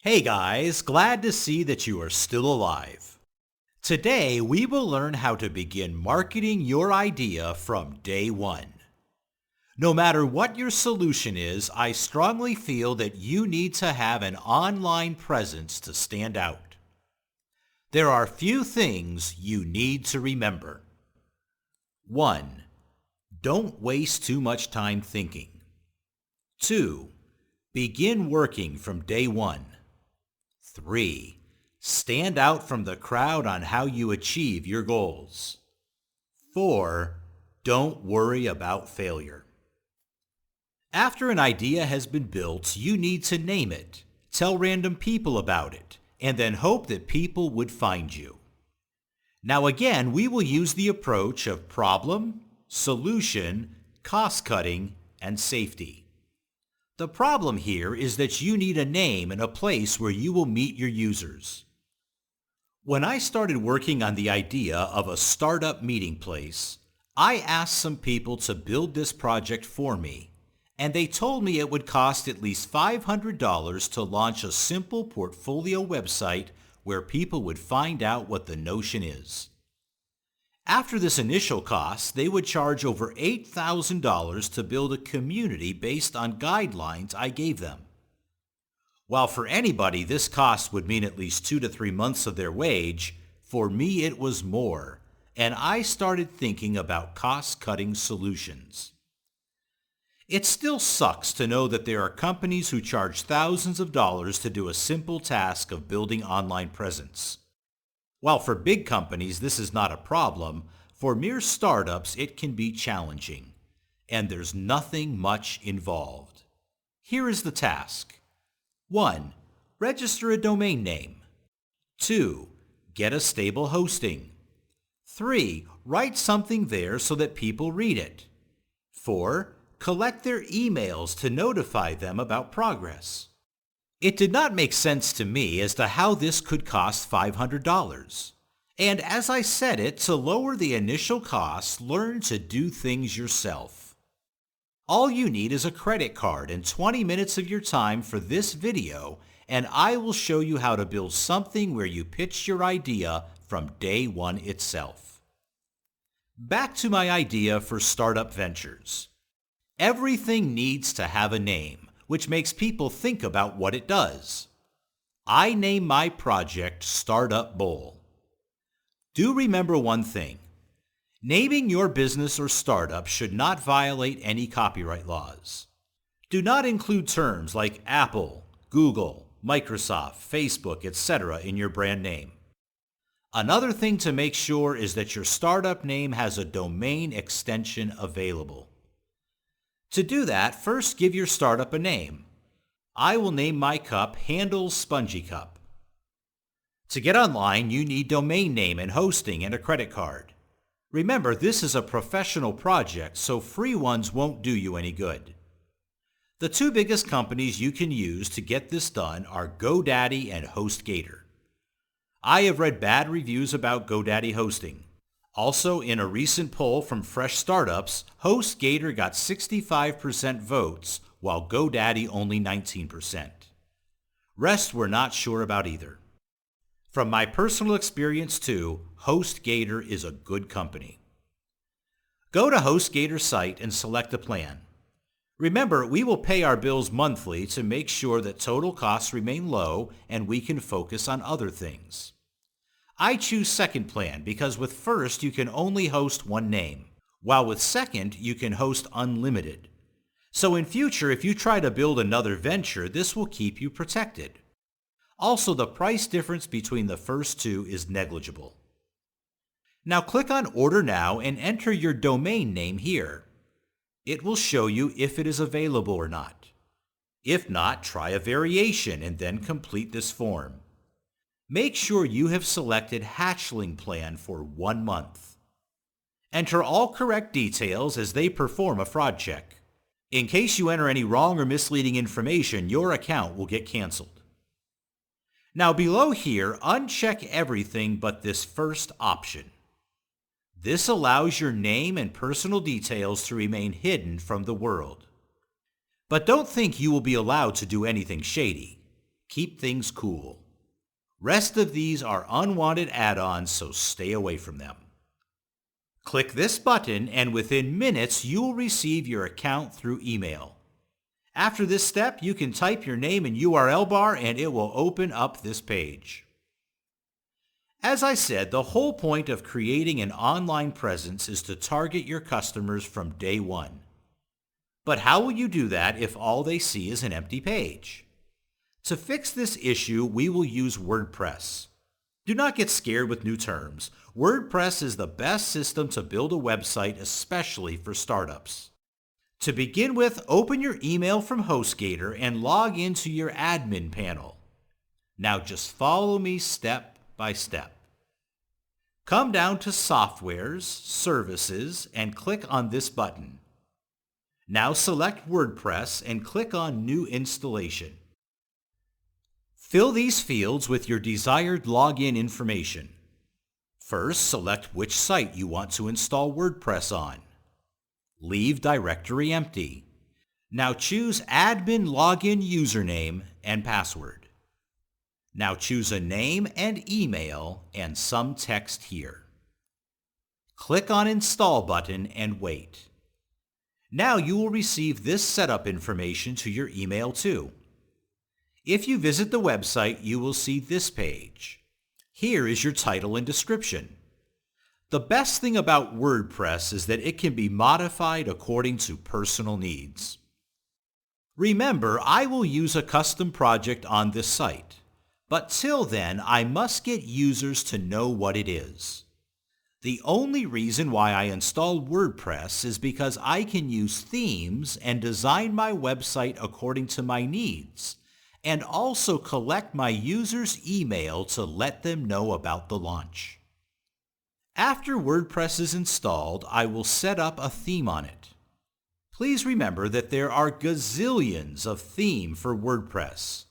Hey guys, glad to see that you are still alive. Today we will learn how to begin marketing your idea from day one. No matter what your solution is, I strongly feel that you need to have an online presence to stand out. There are few things you need to remember. 1. Don't waste too much time thinking. 2. Begin working from day one. 3. Stand out from the crowd on how you achieve your goals. 4. Don't worry about failure. After an idea has been built, you need to name it, tell random people about it, and then hope that people would find you. Now again, we will use the approach of problem, solution, cost-cutting, and safety. The problem here is that you need a name and a place where you will meet your users. When I started working on the idea of a startup meeting place, I asked some people to build this project for me, and they told me it would cost at least $500 to launch a simple portfolio website where people would find out what the Notion is. After this initial cost, they would charge over $8,000 to build a community based on guidelines I gave them. While for anybody this cost would mean at least 2 to 3 months of their wage, for me it was more, and I started thinking about cost-cutting solutions. It still sucks to know that there are companies who charge thousands of dollars to do a simple task of building online presence. While for big companies this is not a problem, for mere startups it can be challenging, and there's nothing much involved. Here is the task. 1. Register a domain name. 2. Get a stable hosting. 3. Write something there so that people read it. 4. Collect their emails to notify them about progress. It did not make sense to me as to how this could cost $500. And as I said it, to lower the initial cost, learn to do things yourself. All you need is a credit card and 20 minutes of your time for this video, and I will show you how to build something where you pitch your idea from day one itself. Back to my idea for Startup Ventures. Everything needs to have a name, which makes people think about what it does. I name my project Startup Bowl. Do remember one thing. Naming your business or startup should not violate any copyright laws. Do not include terms like Apple, Google, Microsoft, Facebook, etc. in your brand name. Another thing to make sure is that your startup name has a domain extension available. To do that, first give your startup a name. I will name my cup Handles Spongy Cup. To get online, you need domain name and hosting and a credit card. Remember, this is a professional project, so free ones won't do you any good. The two biggest companies you can use to get this done are GoDaddy and HostGator. I have read bad reviews about GoDaddy hosting. Also, in a recent poll from Fresh Startups, HostGator got 65% votes, while GoDaddy only 19%. Rest we're not sure about either. From my personal experience too, HostGator is a good company. Go to HostGator's site and select a plan. Remember, we will pay our bills monthly to make sure that total costs remain low and we can focus on other things. I choose Second Plan because with First you can only host one name, while with Second you can host unlimited. So in future, if you try to build another venture, this will keep you protected. Also, the price difference between the first two is negligible. Now click on Order Now and enter your domain name here. It will show you if it is available or not. If not, try a variation and then complete this form. Make sure you have selected Hatchling Plan for 1 month. Enter all correct details as they perform a fraud check. In case you enter any wrong or misleading information, your account will get canceled. Now below here, uncheck everything but this first option. This allows your name and personal details to remain hidden from the world. But don't think you will be allowed to do anything shady. Keep things cool. Rest of these are unwanted add-ons, so stay away from them. Click this button and within minutes you will receive your account through email. After this step, you can type your name in URL bar and it will open up this page. As I said, the whole point of creating an online presence is to target your customers from day one. But how will you do that if all they see is an empty page? To fix this issue, we will use WordPress. Do not get scared with new terms. WordPress is the best system to build a website, especially for startups. To begin with, open your email from HostGator and log into your admin panel. Now just follow me step by step. Come down to Softwares, Services, and click on this button. Now select WordPress and click on New Installation. Fill these fields with your desired login information. First, select which site you want to install WordPress on. Leave directory empty. Now choose admin login username and password. Now choose a name and email and some text here. Click on Install button and wait. Now you will receive this setup information to your email too. If you visit the website, you will see this page. Here is your title and description. The best thing about WordPress is that it can be modified according to personal needs. Remember, I will use a custom project on this site, but till then, I must get users to know what it is. The only reason why I installed WordPress is because I can use themes and design my website according to my needs, and also collect my users' email to let them know about the launch. After WordPress is installed, I will set up a theme on it. Please remember that there are gazillions of themes for WordPress.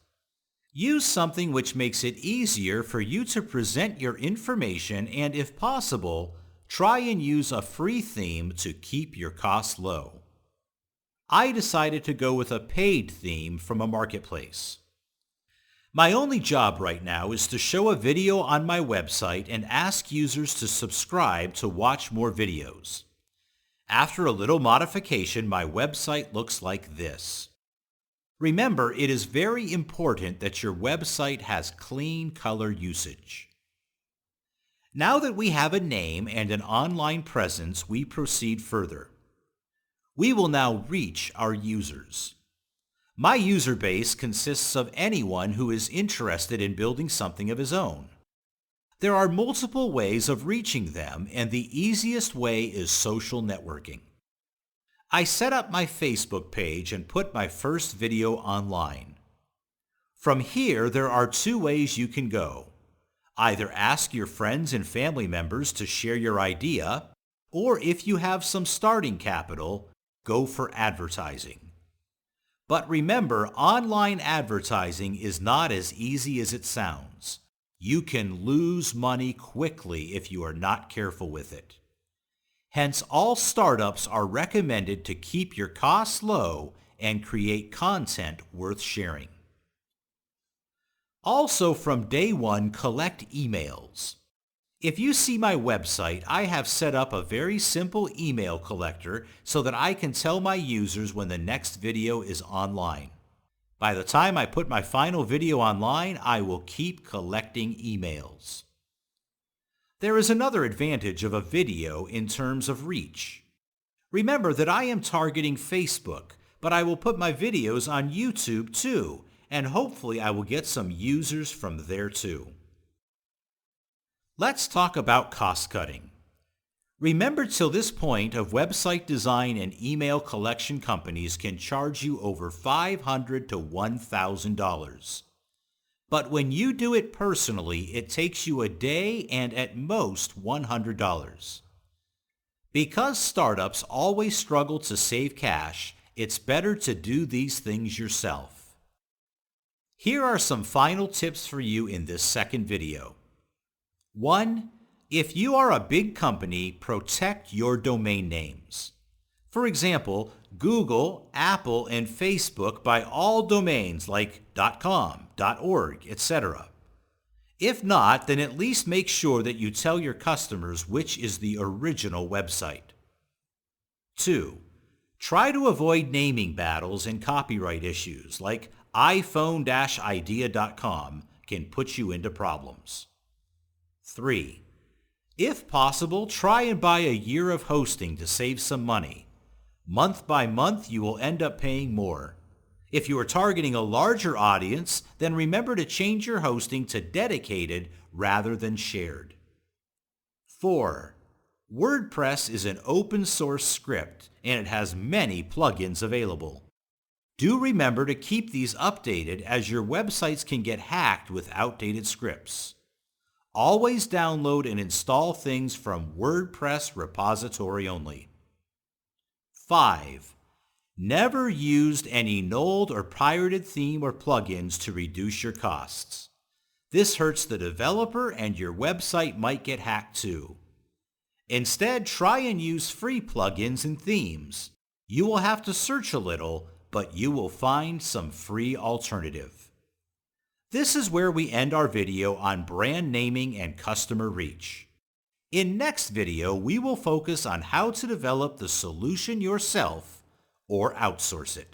Use something which makes it easier for you to present your information and, if possible, try and use a free theme to keep your costs low. I decided to go with a paid theme from a marketplace. My only job right now is to show a video on my website and ask users to subscribe to watch more videos. After a little modification, my website looks like this. Remember, it is very important that your website has clean color usage. Now that we have a name and an online presence, we proceed further. We will now reach our users. My user base consists of anyone who is interested in building something of his own. There are multiple ways of reaching them, and the easiest way is social networking. I set up my Facebook page and put my first video online. From here, there are two ways you can go. Either ask your friends and family members to share your idea, or if you have some starting capital, go for advertising. But remember, online advertising is not as easy as it sounds. You can lose money quickly if you are not careful with it. Hence, all startups are recommended to keep your costs low and create content worth sharing. Also, from day one, collect emails. If you see my website, I have set up a very simple email collector so that I can tell my users when the next video is online. By the time I put my final video online, I will keep collecting emails. There is another advantage of a video in terms of reach. Remember that I am targeting Facebook, but I will put my videos on YouTube too, and hopefully I will get some users from there too. Let's talk about cost cutting. Remember, till this point of website design and email collection companies can charge you over $500 to $1,000. But when you do it personally, it takes you a day and at most $100. Because startups always struggle to save cash, it's better to do these things yourself. Here are some final tips for you in this second video. 1. If you are a big company, protect your domain names. For example, Google, Apple, and Facebook by all domains like .com, .org, etc. If not, then at least make sure that you tell your customers which is the original website. 2. Try to avoid naming battles and copyright issues like iPhone-idea.com can put you into problems. 3. If possible, try and buy a year of hosting to save some money. Month by month, you will end up paying more. If you are targeting a larger audience, then remember to change your hosting to dedicated rather than shared. 4. WordPress is an open source script and it has many plugins available. Do remember to keep these updated as your websites can get hacked with outdated scripts. Always download and install things from WordPress repository only. 5. Never used any nulled or pirated theme or plugins to reduce your costs. This hurts the developer and your website might get hacked too. Instead, try and use free plugins and themes. You will have to search a little, but you will find some free alternative. This is where we end our video on brand naming and customer reach. In next video, we will focus on how to develop the solution yourself or outsource it.